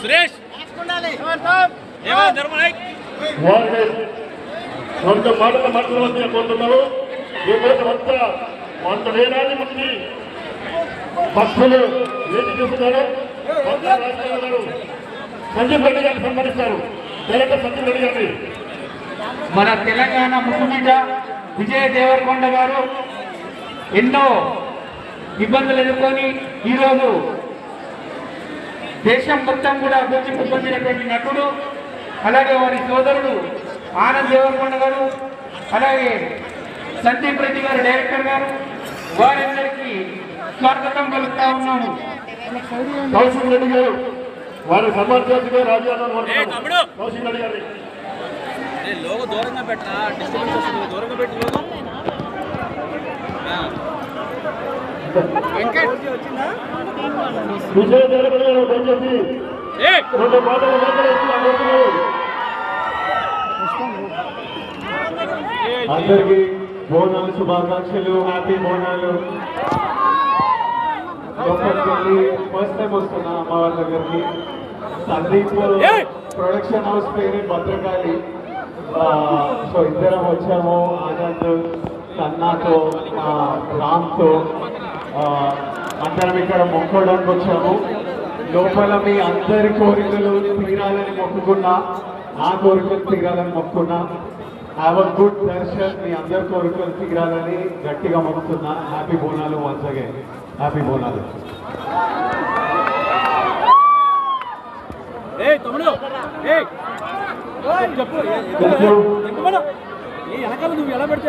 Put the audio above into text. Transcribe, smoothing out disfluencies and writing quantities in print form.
సురేష్ కొంత మాటలు మాట్లాడవలసిన కోరుతున్నారు. వంద వేలాది మంది భక్తులు వేచి చూస్తున్నారు. సంజీవ్ రెడ్డి గారిని సన్మానిస్తారు. సంజీవ్ రెడ్డి గారిని మన తెలంగాణ ముఖ్యమంత్రి విజయ్ దేవరకొండ గారు ఎన్నో ఇబ్బందులు ఎదుర్కొని ఈరోజు దేశం మొత్తం కూడా గుర్తింపు పొందినటువంటి నటుడు. అలాగే వారి సోదరుడు ఆనంద్ దేవరకొండ గారు, అలాగే సందీప్ రెడ్డి గారు డైరెక్టర్ గారు, వారందరికీ స్వాగతం పలుకుతా ఉన్నాము. కౌశిక్ రెడ్డి గారు వారి సమాచారంగా రాజీనామా కౌశిక్ రెడ్డి గారి లోగో దూరంగా పెట్టా, డిస్టర్బెన్స్ వస్తుంది, దూరంగా పెట్టి లోగో. విజయ్ దేవరకొండ గారు దయచేసి రెండు మాటలు మాట్లాడుతున్నారు. అందరికి బోనాలు శుభాకాంక్షలు, హ్యాపీ బోనాలు. ఫస్ట్ టైం వస్తున్నా అమ్మ వాళ్ళ దగ్గరికి. సందీప్ ప్రొడక్షన్ హౌస్ పేరు భద్రకాళి. సో ఇద్దరం వచ్చాము, ఆనంద్ కన్నాతో రామ్తో అందరం ఇక్కడ మొక్కోవడానికి వచ్చాము. లోపల మీ అందరి కోరికలు తీరాలని మొక్కుకున్నా, నా కోరికలు తీరాలని మొక్కుకున్నా. హ్యావ్ అ గుడ్ దర్శన్, మీ అందరి కోరికలు తీరాలని గట్టిగా మొక్కుతున్నా. Happy Bonalu once again, happy Bonalu. చెప్పు వెనకాల నువ్వు ఎలా పెడితే